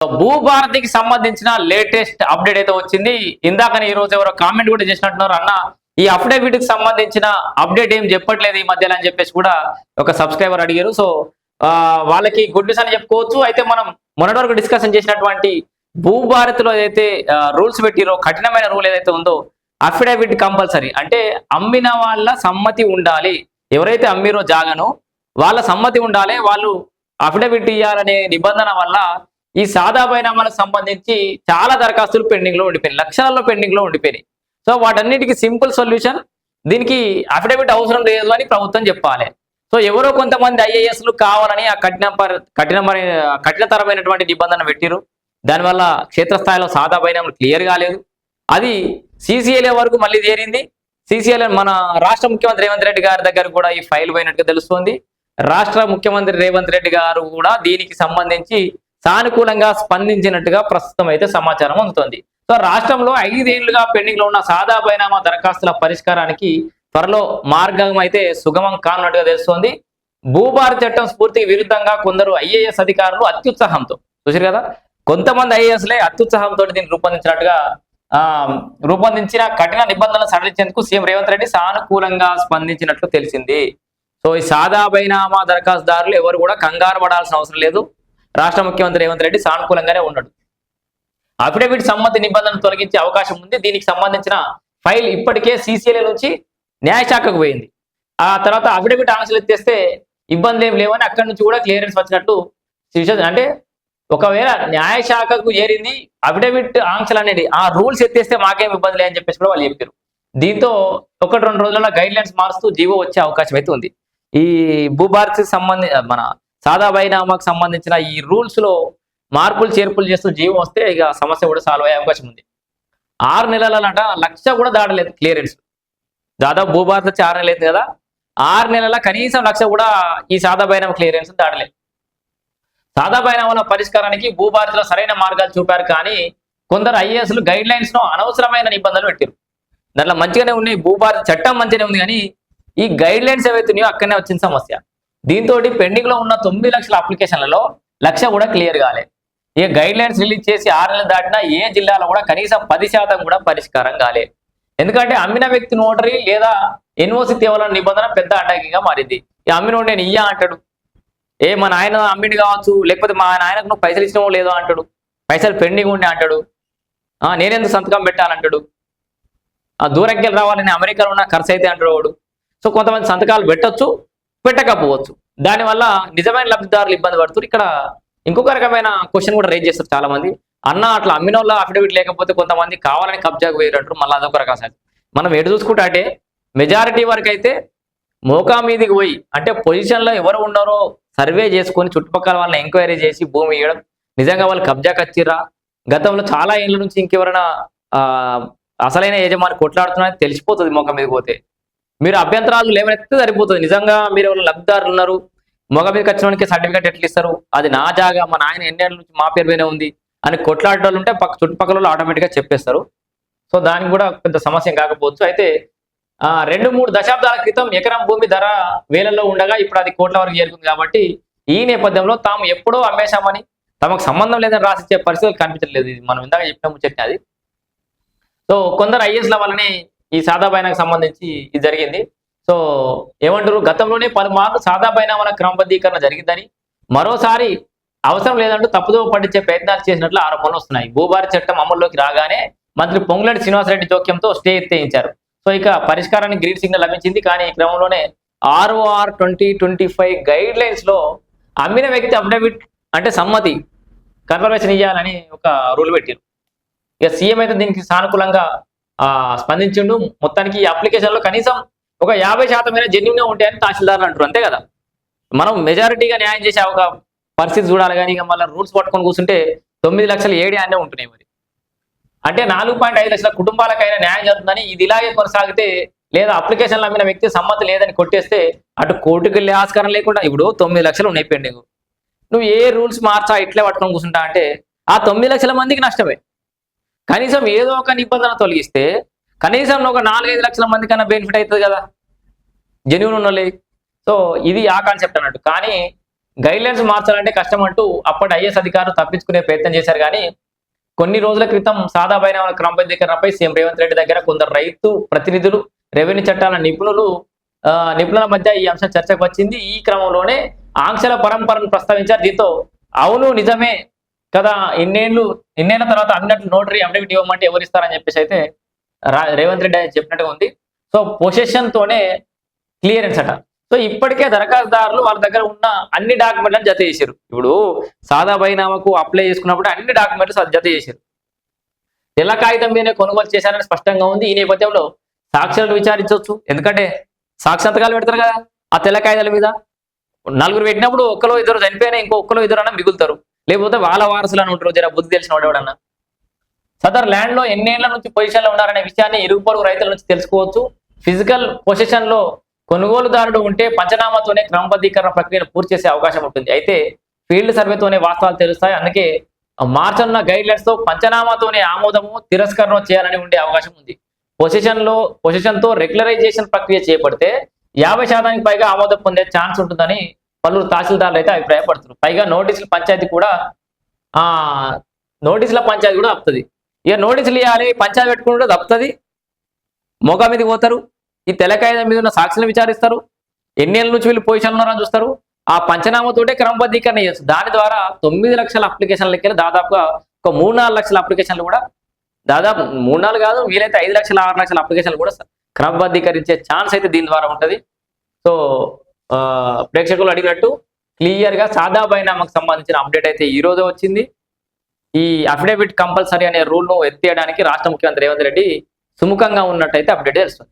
భూభారతికి సంబంధించిన latest update అయితే వచ్చింది. ఇందాకనే ఈ రోజు ఎవరో కామెంట్ కూడా చేసినట్టున్నారు, అన్న ఈ అఫిడవిట్ కి సంబంధించిన అప్డేట్ ఏం చెప్పట్లేదు ఈ మధ్యలో అని చెప్పేసి కూడా ఒక సబ్స్క్రైబర్ అడిగారు. సో వాళ్ళకి గుడ్ న్యూస్ అని చెప్పుకోవచ్చు. అయితే మనం మొన్నటి వరకు డిస్కషన్ చేసినటువంటి భూభారతిలో ఏదైతే రూల్స్ పెట్టిరో, కఠినమైన రూల్ ఏదైతే ఉందో అఫిడవిట్ కంపల్సరీ, అంటే అమ్మిన వాళ్ళ సమ్మతి ఉండాలి. ఎవరైతే అమ్మిరో జాగాను వాళ్ళ సమ్మతి ఉండాలి, వాళ్ళు అఫిడవిట్ ఇవ్వాలనే నిబంధన వల్ల ఈ సాదా బైనామాలకు సంబంధించి చాలా దరఖాస్తులు పెండింగ్ లో ఉండిపోయినాయి, లక్షలలో పెండింగ్ లో ఉండిపోయినాయి. సో వాటన్నిటికీ సింపుల్ సొల్యూషన్, దీనికి అఫిడవిట్ అవసరం లేదు అని ప్రభుత్వం చెప్పాలి. సో ఎవరో కొంతమంది ఐఏఎస్లు కావాలని ఆ కఠినతరమైనటువంటి నిబంధన పెట్టిరు. దానివల్ల క్షేత్రస్థాయిలో సాదా బైనామాలు క్లియర్ కాలేదు. అది సిసిఎల్ఏ వరకు మళ్ళీ చేరింది. సిసిఎల్ఏ మన రాష్ట్ర ముఖ్యమంత్రి రేవంత్ రెడ్డి గారి దగ్గర కూడా ఈ ఫైల్ పోయినట్టుగా తెలుస్తోంది. రాష్ట్ర ముఖ్యమంత్రి రేవంత్ రెడ్డి గారు కూడా దీనికి సంబంధించి సానుకూలంగా స్పందించినట్టుగా ప్రస్తుతం అయితే సమాచారం అందుతోంది. సో రాష్ట్రంలో 5 ఏళ్లుగా పెండింగ్ లో ఉన్న సాదా బైనామా దరఖాస్తుల పరిష్కారానికి త్వరలో మార్గం అయితే సుగమం కానున్నట్టుగా తెలుస్తోంది. భూభారతి చట్టం స్ఫూర్తికి విరుద్ధంగా కొందరు ఐఏఎస్ అధికారులు అత్యుత్సాహంతో, చూసారు కదా, కొంతమంది ఐఏఎస్లే అత్యుత్సాహంతో దీన్ని రూపొందించిన కఠిన నిబంధనలు సడలించేందుకు సీఎం రేవంత్ రెడ్డి సానుకూలంగా స్పందించినట్లు తెలిసింది. సో ఈ సాదా బైనామా దరఖాస్తుదారులు ఎవరు కూడా కంగారు పడాల్సిన అవసరం లేదు. రాష్ట్ర ముఖ్యమంత్రి రేవంత్ రెడ్డి సానుకూలంగానే ఉన్నాడు. అఫిడవిట్ సమ్మతి నిబంధనలు తొలగించే అవకాశం ఉంది. దీనికి సంబంధించిన ఫైల్ ఇప్పటికే సిసిఎల్ఏ నుంచి న్యాయశాఖకు పోయింది. ఆ తర్వాత అఫిడవిట్ ఆంక్షలు ఎత్తేస్తే ఇబ్బందులు ఏం లేవని అక్కడి నుంచి కూడా క్లియరెన్స్ వచ్చినట్టు, అంటే ఒకవేళ న్యాయశాఖకు చేరింది అఫిడవిట్ ఆంక్షలు అనేది, ఆ రూల్స్ ఎత్తేస్తే మాకేం ఇబ్బంది లేదని చెప్పేసి కూడా వాళ్ళు చెప్పారు. దీంతో 1-2 రోజుల్లో గైడ్ లైన్స్ మారుస్తూ జీవో వచ్చే అవకాశం అయితే ఉంది. ఈ భూభారతికి మన సాదా బైనామాకు సంబంధించిన ఈ రూల్స్ లో మార్పులు చేర్పులు చేస్తూ జీవో వస్తే ఇక సమస్య కూడా సాల్వ్ అయ్యే అవకాశం ఉంది. 6 నెలలట 1,00,000 కూడా దాడలేదు క్లియరెన్స్. దాదాపు భూభారతి 6 నెలలు అవుతుంది కదా, 6 నెలల కనీసం 1,00,000 కూడా ఈ సాదా బైనామా క్లియరెన్స్ దాడలేదు. సాదా బైనామాల పరిష్కారానికి భూభారతిలో సరైన మార్గాలు చూపారు, కానీ కొందరు ఐఏఎస్లు గైడ్ లైన్స్ లో అనవసరమైన నిబంధనలు పెట్టారు. దాంట్లో మంచిగానే ఉన్నాయి, భూభారతి చట్టం మంచిగానే ఉంది, కానీ ఈ గైడ్ లైన్స్ ఏవైతున్నాయో అక్కడనే వచ్చిన సమస్య. దీంతో పెండింగ్ లో ఉన్న 9 లక్షల అప్లికేషన్లలో 1,00,000 కూడా క్లియర్ కాలేదు. ఇక గైడ్ లైన్స్ రిలీజ్ చేసి 6 నెలలు దాటినా ఏ జిల్లాలో కూడా కనీసం 10% కూడా పరిష్కారం కాలేదు. ఎందుకంటే అమ్మిన వ్యక్తి నోటరీ లేదా ఎన్ఓసి తేవాలన్న నిబంధన పెద్ద అడ్డంకిగా మారింది. ఈ అమ్మినోడు నేను ఇయ్యా అంటాడు, మా నాయన అమ్మిండి కావచ్చు, లేకపోతే మా నాయనకు నువ్వు పైసలు ఇచ్చినావో లేదో అంటాడు, పైసలు పెండింగ్ ఉండే అంటాడు, నేనెందుకు సంతకం పెట్టాలంటాడు, దూరంకి వెళ్ళి రావాలి, నేను అమెరికాలో ఉన్న ఖర్చు అయితే అంటాడు వాడు. సో కొంతమంది సంతకాలు పెట్టొచ్చు, పెట్టకపోవచ్చు. దానివల్ల నిజమైన లబ్ధిదారులు ఇబ్బంది పడుతున్నారు. ఇక్కడ ఇంకొక రకమైన క్వశ్చన్ కూడా రేజ్ చేస్తారు చాలా మంది, అన్న అట్లా అమ్మిన వాళ్ళ అఫిడవిట్ లేకపోతే కొంతమంది కావాలని కబ్జాకు వేయరంటారు. మళ్ళీ అదొక రకం. మనం ఎటు చూసుకుంటే అంటే మెజారిటీ వరకు అయితే మోకా మీదికి పోయి, అంటే పొజిషన్లో ఎవరు ఉన్నారో సర్వే చేసుకొని చుట్టుపక్కల వాళ్ళని ఎంక్వైరీ చేసి భూమి ఇవ్వడం, నిజంగా వాళ్ళు కబ్జాకి వచ్చిర్రా, గతంలో చాలా ఏళ్ళ నుంచి ఇంకెవరైనా అసలైన యజమాని కొట్లాడుతున్నారని తెలిసిపోతుంది. మోకా మీదకి పోతే మీరు అభ్యంతరాలు లేవనెత్తే సరిపోతుంది. నిజంగా మీరు ఎవరు లబ్ధిదారులు ఉన్నారు, మొగ మీదకి వచ్చిన సర్టిఫికేట్ ఎట్లా ఇస్తారు, అది నా జాగా, మా నాయన ఎన్నేళ్ళ నుంచి మా పేరు మీదనే ఉంది అని కొట్లాడేటోళ్ళు ఉంటే చుట్టుపక్కల ఆటోమేటిక్గా చెప్పేస్తారు. సో దానికి కూడా పెద్ద సమస్య కాకపోవచ్చు. అయితే 2-3 దశాబ్దాల క్రితం ఎకరం భూమి ధర వేలల్లో ఉండగా ఇప్పుడు అది కోట్ల వరకు చేరుకుంది. కాబట్టి ఈ నేపథ్యంలో తాము ఎప్పుడో అమ్మేశామని, తమకు సంబంధం లేదని రాసిచ్చే పరిస్థితులు కనిపించట్లేదు. ఇది మనం ఇందాక చెప్పిన ముచ్చట్ని అది. సో కొందరు ఐఏఎస్ల వల్లనే ఈ సాదా బైనామాకు సంబంధించి ఇది జరిగింది. సో ఏమంటారు, గతంలోనే పలుమార్లు సాదా బైనామాల క్రమబద్ధీకరణ జరిగిందని, మరోసారి అవసరం లేదంటూ తప్పుదోవ పట్టించే ప్రయత్నాలు చేసినట్లు ఆరోపణలు వస్తున్నాయి. భూభారతి చట్టం అమల్లోకి రాగానే మంత్రి పొంగులేటి శ్రీనివాసరెడ్డి జోక్యంతో స్టే ఎత్తేయించారు. సో ఇక పరిష్కారానికి గ్రీన్ సిగ్నల్ లభించింది. కానీ ఈ క్రమంలోనే ROR 2025 గైడ్ లైన్స్ లో అమ్మిన వ్యక్తి అఫిడవిట్ అంటే సమ్మతి కన్ఫర్మేషన్ ఇవ్వాలని ఒక రూల్ పెట్టారు. ఇక సీఎం అయితే దీనికి సానుకూలంగా స్పందించిండు. మొత్తానికి ఈ అప్లికేషన్ లో కనీసం ఒక 50% జెన్యున్ గా ఉంటాయని తహసీల్దార్లు అంటారు. అంతే కదా, మనం మెజారిటీగా న్యాయం చేసే ఒక పరిస్థితి చూడాలి. కానీ ఇక మళ్ళీ రూల్స్ పట్టుకొని కూర్చుంటే 9 లక్షల ఏడే అనే ఉంటున్నాయి. మరి అంటే 4.5 లక్షల కుటుంబాలకైనా న్యాయం జరుగుతుందని, ఇది ఇలాగే కొనసాగితే లేదా అప్లికేషన్లు అమ్మిన వ్యక్తి సమ్మతి లేదని కొట్టేస్తే అటు కోర్టుకు వెళ్ళే ఆస్కారం లేకుండా ఇప్పుడు 9 లక్షలు ఉన్నాయి పెండింగ్. నువ్వు ఏ రూల్స్ మార్చా ఇట్లే పట్టుకొని కూర్చుంటా అంటే ఆ 9 లక్షల మందికి నష్టమే. కనీసం ఏదో ఒక నిబంధన తొలగిస్తే కనీసం ఒక 4-5 లక్షల మంది కన్నా బెనిఫిట్ అవుతుంది కదా జెన్యూన్ ఉన్నోళ్ళే. సో ఇది ఆ కాన్సెప్ట్ అన్నట్టు. కానీ గైడ్లైన్స్ మార్చాలంటే కష్టం అంటూ అప్పటి ఐఏఎస్ అధికారులు తప్పించుకునే ప్రయత్నం చేశారు. కానీ కొన్ని రోజుల క్రితం సాదా బైనామాల క్రమబద్ధీకరణపై సీఎం రేవంత్ రెడ్డి దగ్గర కొందరు రైతు ప్రతినిధులు, రెవెన్యూ చట్టాల నిపుణుల మధ్య ఈ అంశం చర్చకు వచ్చింది. ఈ క్రమంలోనే ఆంక్షల పరంపరను ప్రస్తావించారు. దీంతో అవును నిజమే కదా, ఇన్నేళ్ల తర్వాత అన్నట్లు నోటరీ అఫిడవిట్ ఇవ్వమంటే ఎవరు ఇస్తారని చెప్పేసి అయితే రేవంత్ రెడ్డి చెప్పినట్టుగా ఉంది. సో పొసెషన్ తోనే క్లియరెన్స్ అట. సో ఇప్పటికే దరఖాస్తుదారులు వాళ్ళ దగ్గర ఉన్న అన్ని డాక్యుమెంట్లను జత చేశారు. ఇప్పుడు సాదా బైనామాకు అప్లై చేసుకున్నప్పుడు అన్ని డాక్యుమెంట్స్ జత చేశారు. తెల్ల కాగితం మీదనే కొనుగోలు చేశారని స్పష్టంగా ఉంది. ఈ నేపథ్యంలో సాక్ష్యాలను విచారించవచ్చు. ఎందుకంటే సాక్షి సంతకాలు పెడతారు కదా ఆ తెల్ల కాగితాల మీద. నలుగురు పెట్టినప్పుడు ఒక్కలో ఇద్దరు చనిపోయినా ఇంకో ఒక్కలో ఇద్దరు అన్న మిగులుతారు. లేకపోతే వాళ్ళ వారసులు అని ఉంటారు, జర బుద్ధి తెలిసిన వాడు ఎవడన్నా. సదర్ ల్యాండ్ లో ఎన్నేళ్ల నుంచి పొజిషన్ లో ఉన్నారనే విషయాన్ని ఇరుగు పొరుగు రైతుల నుంచి తెలుసుకోవచ్చు. ఫిజికల్ పొజిషన్ లో కొనుగోలుదారుడు ఉంటే పంచనామాతోనే క్రమబద్ధీకరణ ప్రక్రియను పూర్తి చేసే అవకాశం ఉంటుంది. అయితే ఫీల్డ్ సర్వేతోనే వాస్తవాలు తెలుస్తాయి. అందుకే మార్చనున్న గైడ్ లైన్స్ తో పంచనామాతోనే ఆమోదము తిరస్కరణ చేయాలని ఉండే అవకాశం ఉంది. పొజిషన్ తో రెగ్యులరైజేషన్ ప్రక్రియ చేపడితే 50% పైగా ఆమోదం పొందే ఛాన్స్ ఉంటుందని పలువురు తహసీల్దార్లు అయితే అభిప్రాయపడుతున్నారు. పైగా నోటీసుల పంచాయతీ కూడా తప్పుతుంది. ఇక నోటీసులు ఇవ్వాలి, పంచాయతీ పెట్టుకుంటే తప్పుతుంది. మొగ మీదకి పోతారు. ఈ తెల్లకాయ మీద ఉన్న సాక్షులను విచారిస్తారు. ఎన్నేళ్ళ నుంచి వీళ్ళు పొజిషన్ ఉన్నారని చూస్తారు. ఆ పంచనామాతోటే క్రమబద్ధీకరణ చేయొచ్చు. దాని ద్వారా 9 లక్షల అప్లికేషన్ల లెక్కన దాదాపుగా ఒక 3-4 లక్షల అప్లికేషన్లు కూడా, దాదాపు 3-4 కాదు, వీలైతే 5 లక్షల 6 లక్షల అప్లికేషన్లు కూడా క్రమబద్ధీకరించే ఛాన్స్ అయితే దీని ద్వారా ఉంటుంది. సో ప్రేక్షకులు అడిగినట్టు క్లియర్ గా సాదా బైనామాకు సంబంధించిన అప్డేట్ అయితే ఈ రోజు వచ్చింది. ఈ అఫిడవిట్ కంపల్సరీ అనే రూల్ ను ఎత్తేయడానికి రాష్ట్ర ముఖ్యమంత్రి రేవంత్ రెడ్డి సుముఖంగా ఉన్నట్టయితే అప్డేట్ తెలుస్తుంది.